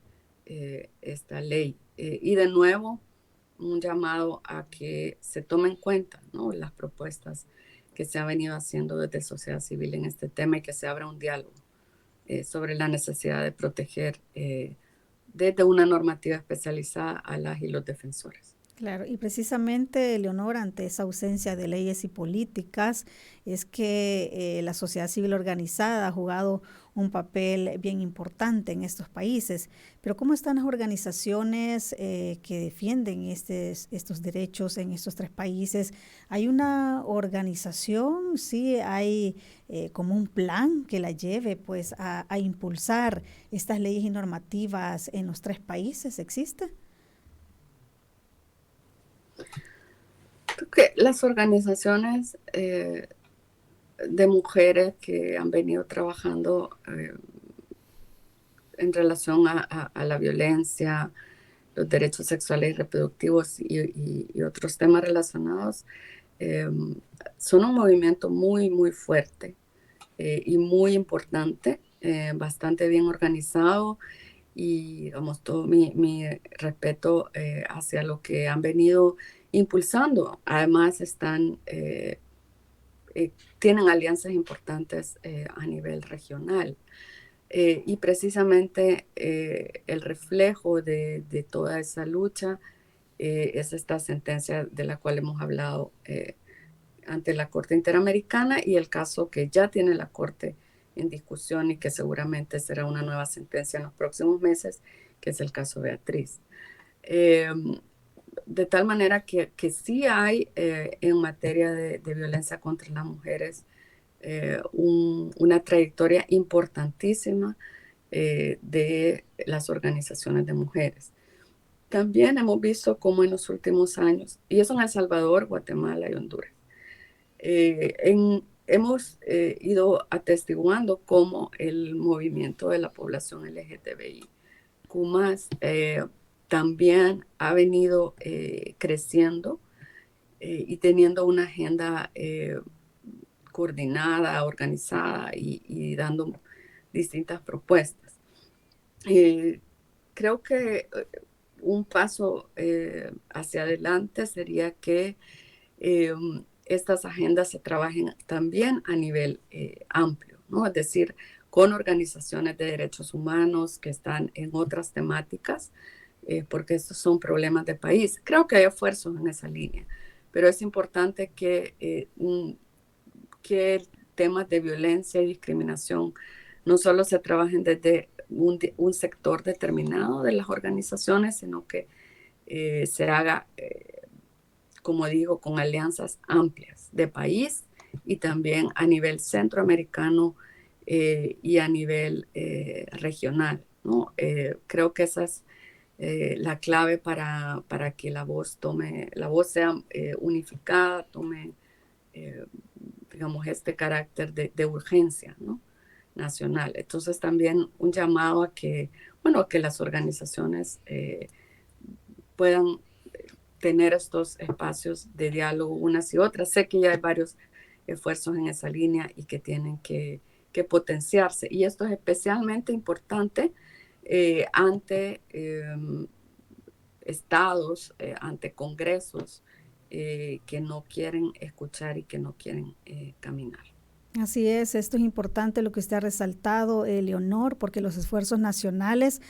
esta ley. Y de nuevo, un llamado a que se tomen en cuenta, ¿no?, las propuestas que se han venido haciendo desde sociedad civil en este tema y que se abra un diálogo sobre la necesidad de proteger desde una normativa especializada a las y los defensores.
Claro, y precisamente, Leonor, ante esa ausencia de leyes y políticas, es que la sociedad civil organizada ha jugado un papel bien importante en estos países. Pero ¿cómo están las organizaciones que defienden estos derechos en estos 3 países? ¿Hay una organización? ¿Sí? ¿Hay como un plan que la lleve pues a impulsar estas leyes y normativas en los 3 países? ¿Existe?
Creo que las organizaciones de mujeres que han venido trabajando en relación a la violencia, los derechos sexuales y reproductivos y otros temas relacionados, son un movimiento muy, muy fuerte y muy importante, bastante bien organizado, y digamos, todo mi respeto hacia lo que han venido impulsando. Además tienen alianzas importantes a nivel regional. Y precisamente el reflejo de toda esa lucha es esta sentencia de la cual hemos hablado ante la Corte Interamericana, y el caso que ya tiene la Corte en discusión y que seguramente será una nueva sentencia en los próximos meses, que es el caso Beatriz. De tal manera que sí hay en materia de violencia contra las mujeres una trayectoria importantísima de las organizaciones de mujeres. También hemos visto cómo en los últimos años, y eso en El Salvador, Guatemala y Honduras, hemos ido atestiguando cómo el movimiento de la población LGTBIQ+, también ha venido creciendo y teniendo una agenda coordinada, organizada y dando distintas propuestas. Creo que un paso hacia adelante sería que estas agendas se trabajen también a nivel amplio, ¿no? Es decir, con organizaciones de derechos humanos que están en otras temáticas, porque estos son problemas de país. Creo que hay esfuerzos en esa línea, pero es importante que temas de violencia y discriminación no solo se trabajen desde un sector determinado de las organizaciones, sino que se haga, como digo, con alianzas amplias de país y también a nivel centroamericano y a nivel regional, ¿no? Creo que esa es la clave para que la voz sea unificada, tome, digamos, este carácter de urgencia, ¿no? Nacional. Entonces también un llamado a que, bueno, que las organizaciones puedan tener estos espacios de diálogo unas y otras. Sé que ya hay varios esfuerzos en esa línea y que tienen que potenciarse. Y esto es especialmente importante ante estados, ante congresos que no quieren escuchar y que no quieren caminar.
Así es, esto es importante lo que usted ha resaltado, Leonor, porque los esfuerzos nacionales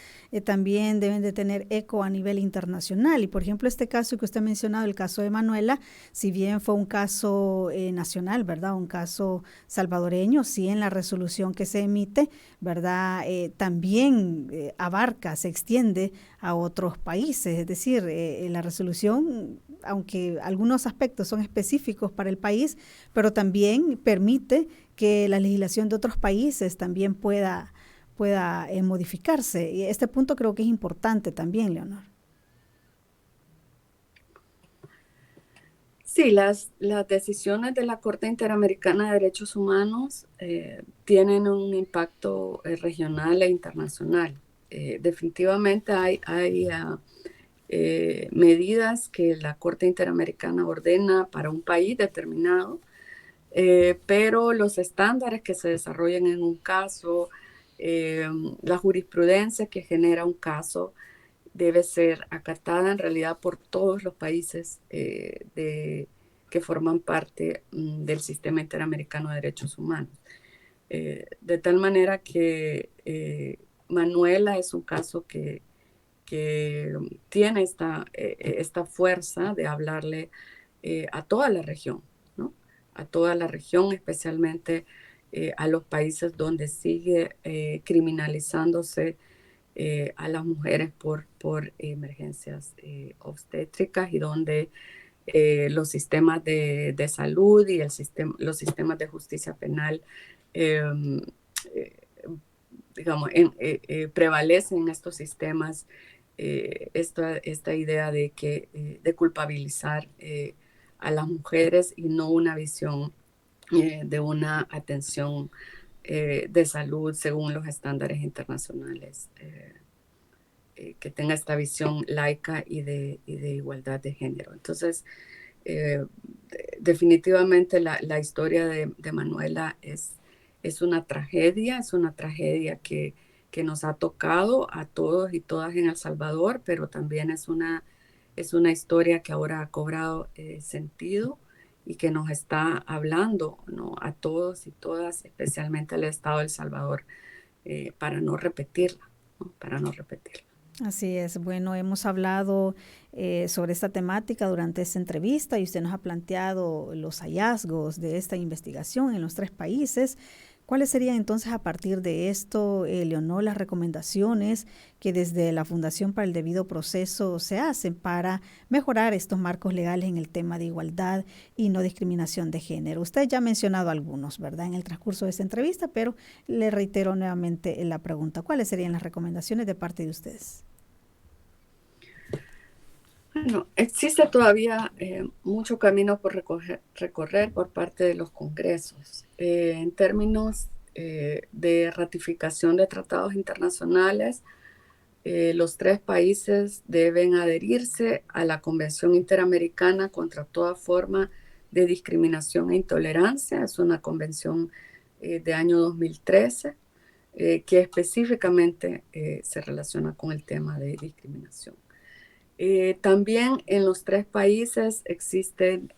también deben de tener eco a nivel internacional. Y por ejemplo, este caso que usted ha mencionado, el caso de Manuela, si bien fue un caso nacional, ¿verdad? Un caso salvadoreño, sí, en la resolución que se emite, ¿verdad? También abarca, se extiende a otros países. Es decir, la resolución, aunque algunos aspectos son específicos para el país, pero también permite que la legislación de otros países también pueda modificarse. Y este punto creo que es importante también, Leonor.
Sí, las decisiones de la Corte Interamericana de Derechos Humanos tienen un impacto regional e internacional. Definitivamente hay medidas que la Corte Interamericana ordena para un país determinado, pero los estándares que se desarrollan en un caso, la jurisprudencia que genera un caso, debe ser acatada en realidad por todos los países que forman parte del Sistema Interamericano de Derechos Humanos. De tal manera que Manuela es un caso que tiene esta fuerza de hablarle a toda la región, ¿no? A toda la región, especialmente a los países donde sigue criminalizándose a las mujeres por emergencias obstétricas y donde los sistemas de salud y los sistemas de justicia penal digamos, prevalecen en estos sistemas esta idea de culpabilizar a las mujeres y no una visión de una atención de salud según los estándares internacionales, que tenga esta visión laica y de igualdad de género. Entonces, definitivamente la historia de Manuela es una tragedia que nos ha tocado a todos y todas en El Salvador, pero también es una historia que ahora ha cobrado sentido y que nos está hablando, ¿no?, a todos y todas, especialmente al Estado de El Salvador, para no repetirla, ¿no? Para no repetirla.
Así es. Bueno, hemos hablado sobre esta temática durante esta entrevista y usted nos ha planteado los hallazgos de esta investigación en los 3 países. ¿Cuáles serían entonces a partir de esto, Leonor, las recomendaciones que desde la Fundación para el Debido Proceso se hacen para mejorar estos marcos legales en el tema de igualdad y no discriminación de género? Usted ya ha mencionado algunos, ¿verdad?, en el transcurso de esta entrevista, pero le reitero nuevamente la pregunta. ¿Cuáles serían las recomendaciones de parte de ustedes?
Bueno, existe todavía mucho camino por recorrer por parte de los congresos. En términos de ratificación de tratados internacionales, los 3 países deben adherirse a la Convención Interamericana contra toda forma de discriminación e intolerancia. Es una convención de año 2013 que específicamente se relaciona con el tema de discriminación. También en los 3 países existen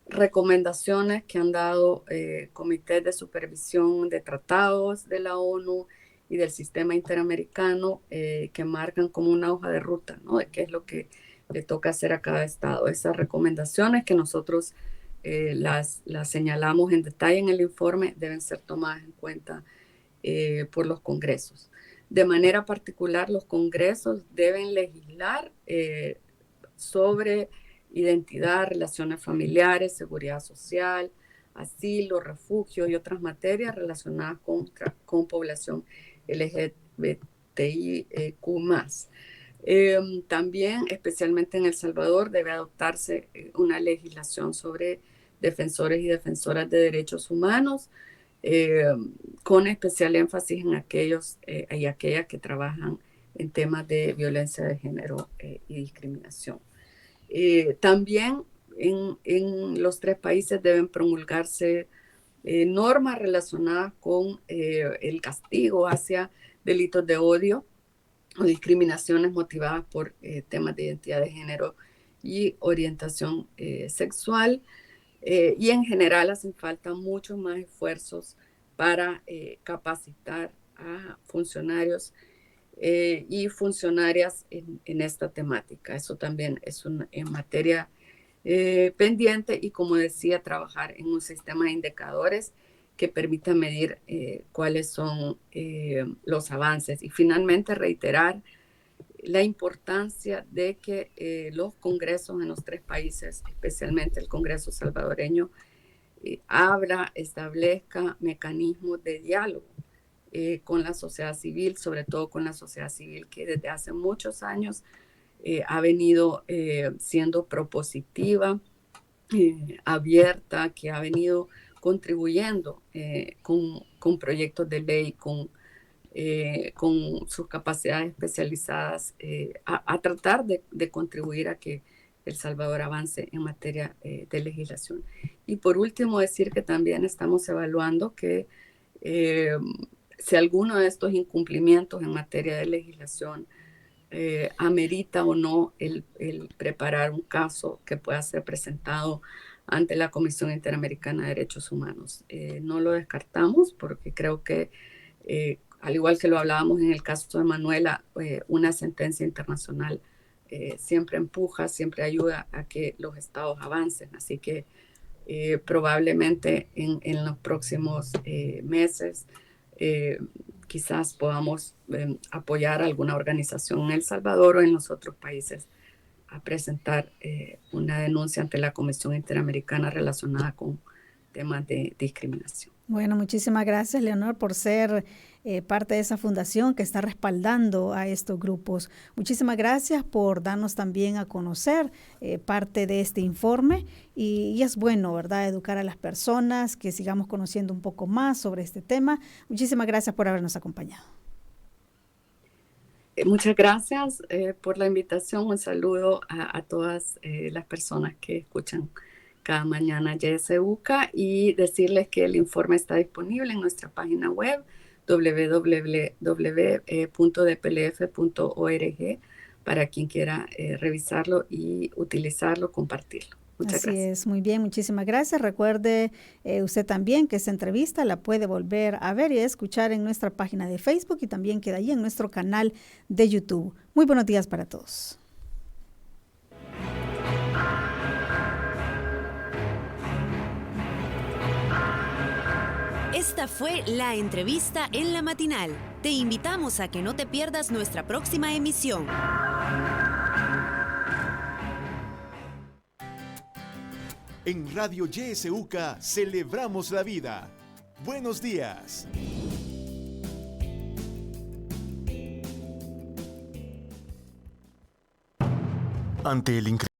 recomendaciones que han dado comités de supervisión de tratados de la ONU y del sistema interamericano que marcan como una hoja de ruta, ¿no?, de qué es lo que le toca hacer a cada estado. Esas recomendaciones que nosotros las señalamos en detalle en el informe deben ser tomadas en cuenta por los congresos. De manera particular, los congresos deben legislar sobre identidad, relaciones familiares, seguridad social, asilo, refugio y otras materias relacionadas con población LGBTIQ+. También, especialmente en El Salvador, debe adoptarse una legislación sobre defensores y defensoras de derechos humanos, con especial énfasis en aquellos y aquellas que trabajan en temas de violencia de género y discriminación. También en los 3 países deben promulgarse normas relacionadas con el castigo hacia delitos de odio o discriminaciones motivadas por temas de identidad de género y orientación sexual. Y en general hacen falta muchos más esfuerzos para capacitar a funcionarios y funcionarias en esta temática. Eso también es en materia pendiente y, como decía, trabajar en un sistema de indicadores que permita medir cuáles son los avances. Y finalmente reiterar la importancia de que los congresos en los 3 países, especialmente el Congreso salvadoreño, establezca mecanismos de diálogo con la sociedad civil, sobre todo con la sociedad civil que desde hace muchos años ha venido siendo propositiva, abierta, que ha venido contribuyendo con proyectos de ley, con sus capacidades especializadas, a tratar de contribuir a que El Salvador avance en materia de legislación. Y por último, decir que también estamos evaluando que si alguno de estos incumplimientos en materia de legislación amerita o no el preparar un caso que pueda ser presentado ante la Comisión Interamericana de Derechos Humanos. No lo descartamos porque creo que, al igual que lo hablábamos en el caso de Manuela, una sentencia internacional siempre empuja, siempre ayuda a que los estados avancen. Así que probablemente en los próximos meses quizás podamos apoyar a alguna organización en El Salvador o en los otros países a presentar una denuncia ante la Comisión Interamericana relacionada con temas de discriminación.
Bueno, muchísimas gracias, Leonor, por ser parte de esa fundación que está respaldando a estos grupos. Muchísimas gracias por darnos también a conocer parte de este informe y es bueno, ¿verdad?, educar a las personas, que sigamos conociendo un poco más sobre este tema. Muchísimas gracias por habernos acompañado.
Muchas gracias por la invitación. Un saludo a todas las personas que escuchan cada mañana YSUCA y decirles que el informe está disponible en nuestra página web www.dplf.org para quien quiera revisarlo y utilizarlo, compartirlo. Muchas gracias.
Así es, muy bien, muchísimas gracias. Recuerde usted también que esta entrevista la puede volver a ver y a escuchar en nuestra página de Facebook y también queda ahí en nuestro canal de YouTube. Muy buenos días para todos.
Esta fue la entrevista en La Matinal. Te invitamos a que no te pierdas nuestra próxima emisión.
En Radio YSUCA celebramos la vida. Buenos días. Ante el increíble